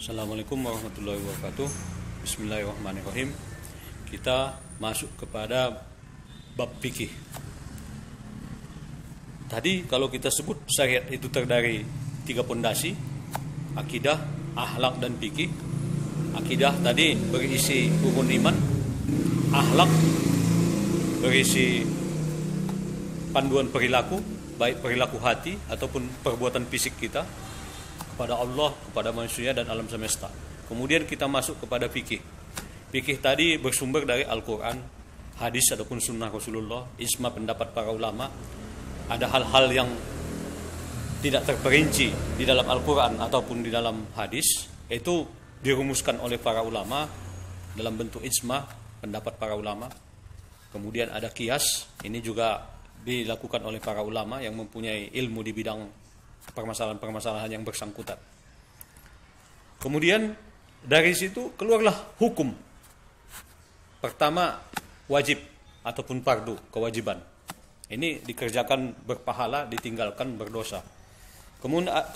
Assalamualaikum warahmatullahi wabarakatuh. Bismillahirrahmanirrahim. Kita masuk kepada bab fikih. Tadi kalau kita sebut syariat itu terdiri 3 pondasi: akidah, akhlak, dan fikih. Akidah tadi berisi rukun iman, akhlak berisi panduan perilaku, baik perilaku hati ataupun perbuatan fisik kita kepada Allah, kepada manusia dan alam semesta. Kemudian kita masuk kepada fikih. Fikih tadi bersumber dari Al-Quran, hadis ataupun sunnah Rasulullah, ijma pendapat para ulama. Ada hal-hal yang tidak terperinci di dalam Al-Quran ataupun di dalam hadis, itu dirumuskan oleh para ulama dalam bentuk ijma pendapat para ulama. Kemudian ada qiyas, ini juga dilakukan oleh para ulama yang mempunyai ilmu di bidang permasalahan-permasalahan yang bersangkutan. Kemudian dari situ keluarlah hukum. Pertama, wajib ataupun fardu, kewajiban. Ini dikerjakan berpahala, ditinggalkan berdosa.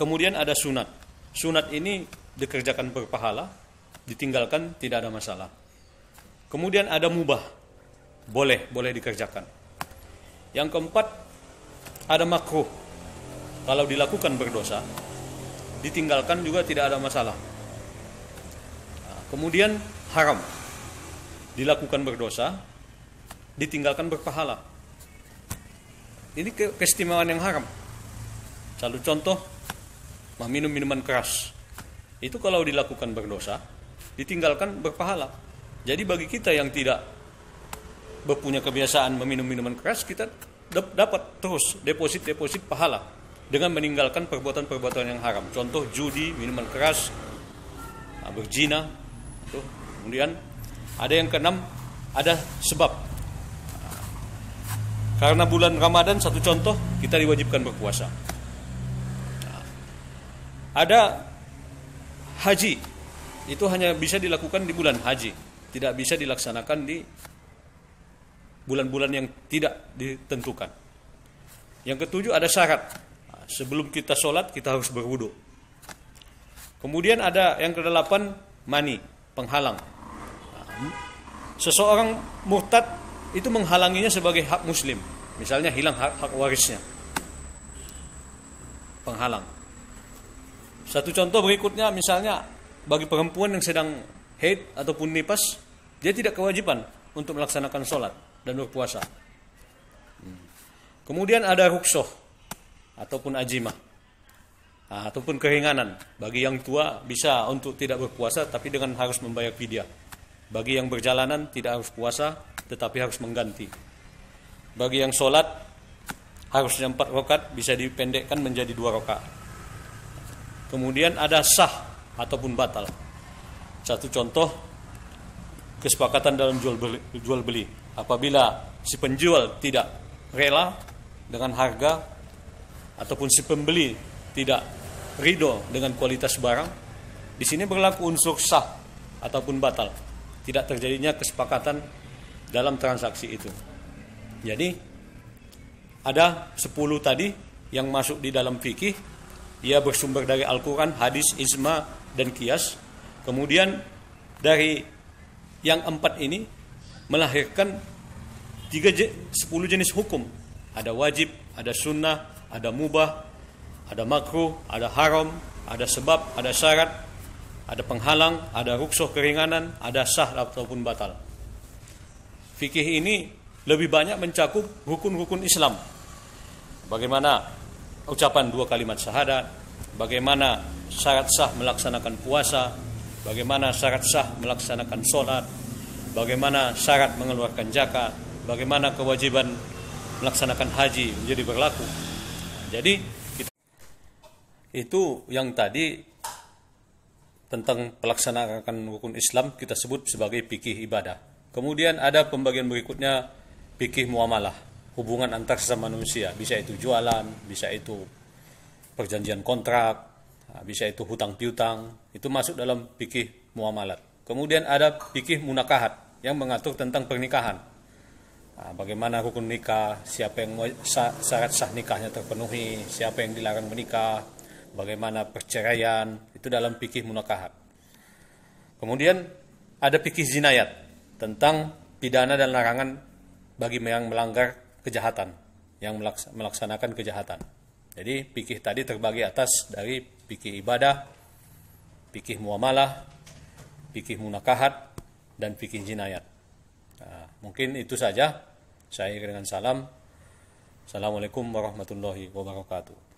Kemudian ada sunat. Sunat ini dikerjakan berpahala, ditinggalkan tidak ada masalah. Kemudian ada mubah, boleh dikerjakan. Yang keempat, ada makruh. Kalau dilakukan berdosa, ditinggalkan juga tidak ada masalah. Kemudian haram, dilakukan berdosa, ditinggalkan berpahala. Ini keistimewaan yang haram. Satu contoh, minum minuman keras. Itu kalau dilakukan berdosa, ditinggalkan berpahala. Jadi bagi kita yang tidak berpunya kebiasaan meminum minuman keras, kita dapat terus deposit pahala dengan meninggalkan perbuatan-perbuatan yang haram. Contoh judi, minuman keras, berzina. Kemudian ada yang keenam, ada sebab. Karena bulan Ramadan, satu contoh, kita diwajibkan berpuasa. Ada haji, itu hanya bisa dilakukan di bulan haji, tidak bisa dilaksanakan di bulan-bulan yang tidak ditentukan. Yang ketujuh, ada syarat. Sebelum kita sholat, kita harus berwudu. Kemudian ada yang kedelapan, mani, penghalang. Seseorang murtad itu menghalanginya sebagai hak muslim. Misalnya hilang hak warisnya. Penghalang. Satu contoh berikutnya, misalnya bagi perempuan yang sedang haid ataupun nifas, dia tidak kewajiban untuk melaksanakan sholat dan berpuasa. Kemudian ada rukhsah ataupun ajimah, ataupun keringanan. Bagi yang tua bisa untuk tidak berpuasa tapi dengan harus membayar fidyah. Bagi yang berjalanan tidak harus puasa tetapi harus mengganti. Bagi yang sholat harusnya 4 rakaat bisa dipendekkan menjadi 2 rakaat. Kemudian ada sah ataupun batal. Satu contoh, kesepakatan dalam jual beli. Apabila si penjual tidak rela dengan harga ataupun si pembeli tidak ridho dengan kualitas barang, di sini berlaku unsur sah ataupun batal. Tidak terjadinya kesepakatan dalam transaksi itu. Jadi ada 10 tadi yang masuk di dalam fikih. Ia bersumber dari Al-Quran, hadis, ijma, dan qiyas. Kemudian dari yang 4 ini melahirkan 10 jenis hukum. Ada wajib, ada sunnah, ada mubah, ada makruh, ada haram, ada sebab, ada syarat, ada penghalang, ada rukhsah keringanan, ada sah ataupun batal. Fikih ini lebih banyak mencakup rukun-rukun Islam. Bagaimana ucapan 2 kalimat syahadat, bagaimana syarat sah melaksanakan puasa, bagaimana syarat sah melaksanakan sholat, bagaimana syarat mengeluarkan zakat, bagaimana kewajiban melaksanakan haji menjadi berlaku. Jadi itu yang tadi tentang pelaksanaan rukun Islam kita sebut sebagai fikih ibadah. Kemudian ada pembagian berikutnya, fikih muamalah, hubungan antar sesama manusia. Bisa itu jualan, bisa itu perjanjian kontrak, bisa itu hutang piutang. Itu masuk dalam fikih muamalat. Kemudian ada fikih munakahat yang mengatur tentang pernikahan. Bagaimana rukun nikah, siapa yang syarat sah nikahnya terpenuhi, siapa yang dilarang menikah, bagaimana perceraian, itu dalam fikih munakahat. Kemudian ada fikih jinayat tentang pidana dan larangan bagi yang melanggar kejahatan, yang melaksanakan kejahatan. Jadi fikih tadi terbagi atas dari fikih ibadah, fikih muamalah, fikih munakahat, dan fikih jinayat. Nah, mungkin itu saja. Saya dengan salam. Assalamualaikum warahmatullahi wabarakatuh.